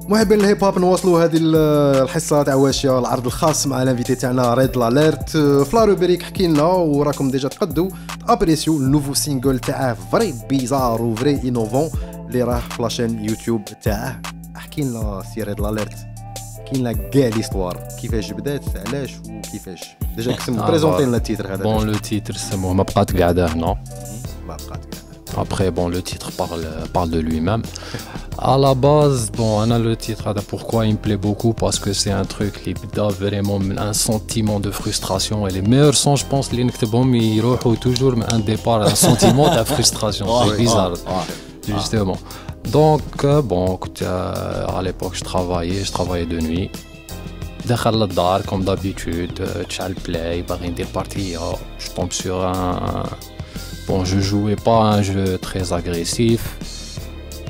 محبين الهيب هوب نواصلوا هذه الحصه تاع واشيه العرض الخاص مع الانفيتي تاعنا ريد لاليرت في لا روبريك حكي لنا وراكم ديجا تقدوا ابريسيو النوفو سينجل تاعه فري بيزار وفري انوفون اللي راه في لاشين يوتيوب تاعه. احكي لنا سي ريد لاليرت، احكي لنا كاع ليستوار كيفاش بدات علاش وكيفاش ديجا كنت بريزونطي لنا التيتر هذا. بون لو تيتر سموه ما بقات قاعده هنا، ما بقات قاعده. Après, bon, le titre parle de lui-même. À la base, bon, on a le titre. Pourquoi il me plaît beaucoup? Parce que c'est un truc qui donne vraiment un sentiment de frustration. Et les meilleurs sons, je pense, les Nctebom, ils retrouvent toujours un départ, un sentiment de frustration. C'est bizarre, justement. Donc, bon, écoute, à l'époque, je travaillais de nuit. دخل للدار comme d'habitude, تشعل play, باغي ندير بارتيه. Je tombe sur un... Bon, je jouais pas un jeu très agressif.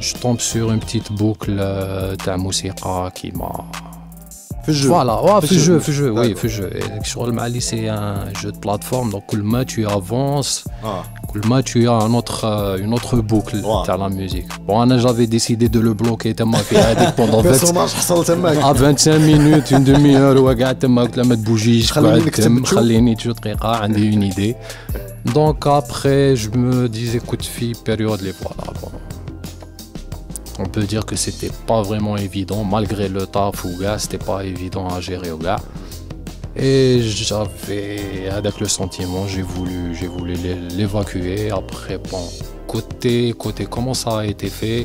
Je tombe sur une petite boucle de musique qui m'a... Voilà, ouais, fait jeu, oui, fait jeu. Et sur le Mali, c'est un jeu de plateforme, donc tout tu avances, tout tu as une autre boucle de la musique. Bon, j'avais décidé de le bloquer tellement qu'il a dit pendant 25 minutes, une demi-heure, ou la bougie, j'ai une idée. Donc après, je me disais, coup de fille, période, les voilà. Bon. On peut dire que c'était pas vraiment évident, malgré le taf ou gars, c'était pas évident à gérer au gars. Et j'avais, avec le sentiment, j'ai voulu l'évacuer. Après, bon, côté comment ça a été fait,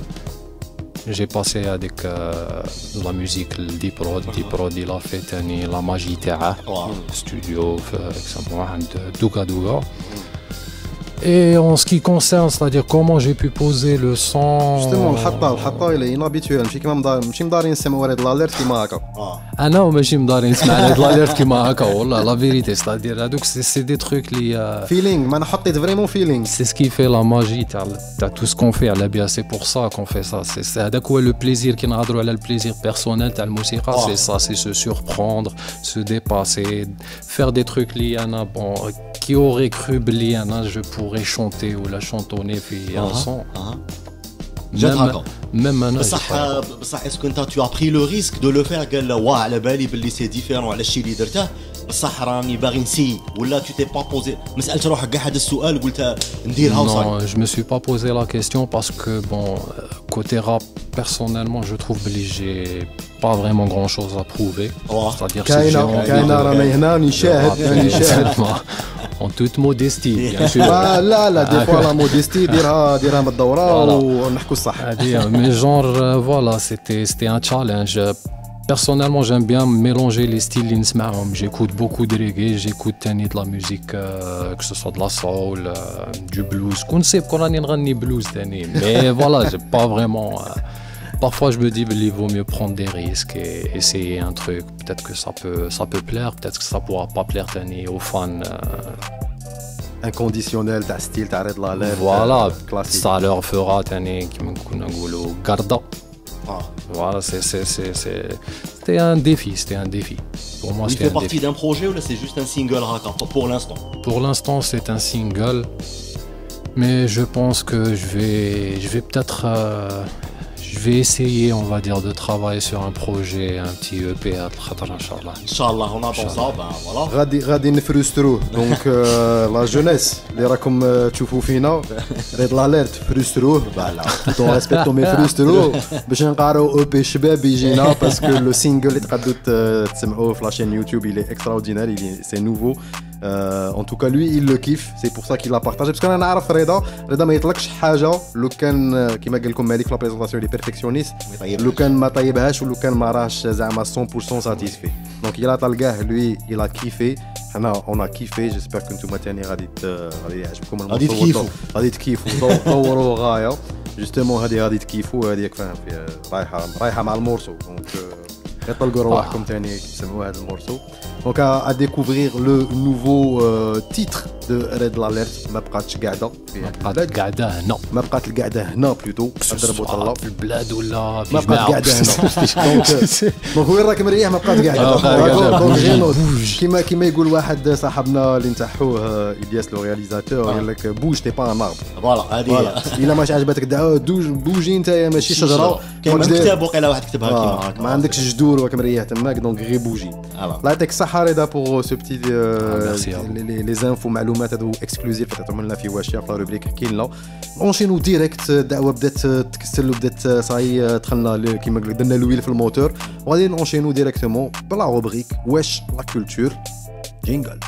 j'ai passé avec la musique, le Deep Prod, il a fait la magie terre, studio, de Douga Douga. Et en ce qui concerne, c'est-à-dire comment j'ai pu poser le son. Justement, الحطة il est inhabituel. ماشي مدارين نسمعوا ريد لاليرت كيما هكا. أنا وماشي مدارين نسمع ريد لاليرت كيما هكا والله la vérité, c'est-à-dire هذوك c'est des trucs اللي feeling. ما أنا حطيت vraiment feeling. C'est ce qui fait la magie تاع tout ce qu'on fait à la bien. C'est pour ça qu'on fait ça. C'est هذاك هو le plaisir كي نهضروا على le plaisir personnel تاع الموسيقى. C'est ça, c'est se surprendre, se dépasser, faire des trucs اللي أنا bon qui aurait cru بلي أنا je pourrais chanter ou la chantonner في un son. Même maintenant. بصح اسكو انت tu as pris le risque de le faire قال واه على بالي باللي سي ديفيرون على الشيء اللي درته بصح راني باغي نسي ولا tu t'es pas posé مسألة روحك كاع هذا السؤال قلت نديرها وصاي. Non, je me suis pas posé la question parce que bon côté rap personnellement je trouve que j'ai pas vraiment grand chose à prouver. C'est-à-dire كاينه راني هنا نشاهد en toute modestie bien sûr. لا des fois la modestie ديرها من الدوره ونحكوا الصح. Mais genre voilà, c'était un challenge. Personnellement, j'aime bien mélanger les styles اللي نسمعهم. J'écoute beaucoup de reggae, j'écoute de la musique que ce soit de la soul, du blues. كنت راني نغني blues تاني. Mais voilà, j'ai pas vraiment parfois je me dis qu'il vaut mieux prendre des risques et essayer un truc. Peut-être que ça peut plaire, peut-être que ça pourra pas plaire aux fans. Inconditionnel تاع ستيل تاع ريد لاليرت. Voilà, ça leur fera كيما كنا نقولوا garda. Voilà, c'était un défi. Pour moi, c'était un défi. Il fait partie d'un projet ou là c'est juste un single pour l'instant? Pour l'instant, c'est un single. Mais je pense que je vais peut-être je vais essayer, on va dire, de travailler sur un projet, un petit EP à l'Khatar, Inch'Allah. Inch'Allah, on attend ça, ben voilà. غادي نفرستروه. Donc la jeunesse اللي راكم تشوفوا فينا ريد لاليرت فرستروه فوالا تو ريسبكتو مي فرستروه باش نقارو او بي شباب يجينا باسكو لو سينجل اللي تقدروا تسمعوه في لاشين يوتيوب il est extraordinaire, c'est nouveau. En tout cas lui il le kiffe, c'est pour ça qu'il l'a partagé parce que انا نعرف رضا ما يطلقش حاجه لو كان كيما قال لكم مالك في لا بريزونطاسيون لي بيرفكسيونيست لو كان ما طيبهاش ولو كان ما راهش زعما 100% ساتيسفي. دونك il a تلقاه lui il a kiffé, حنا on a kiffé. j'espère que نتوما تاني غادي يعجبكم الموضوع, غادي تكيفوا دوروا غايه جوستومون هذه غادي تكيفوا هذيك فاهم رايحه مع المورسو. دونك يطلقوا رواحكم تاني تسمعوا هذا المورسو. Donc à découvrir le nouveau titre دو ريد لاليرت ما بقاتش قاعده في بقات قاعده هنا ما بقات القعده هنا بلوتو ضربوا طلعوا في البلاد ولا في ما بقات قاعده هنا دونك وين راك مريح ما بقات قاعده دونك كيما يقول واحد صاحبنا اللي نتاحوه الياس لو رياليزاتور يقول لك بوج تي با ان ارب فوالا هذه الا ماش عجبتك بوجي انت ماشي شجره كاين كتاب وقيلا واحد كتبها كيما هكا ما عندكش جذور وراك مريح تماك دونك غير بوجي الله يعطيك الصحه رضا بوغ سو بتي لي زانفو معلومات هذو اكسكلوزيف تعطيهم لنا في واشيا في روبريك احكي لنا اونشينو ديريكت الدعوه بدات تكسل وبدات صاي دخلنا كيما قلت درنا الويل في الموتور وغادي نونشينو ديريكتومون بلا روبريك واش لا كولتور جينجل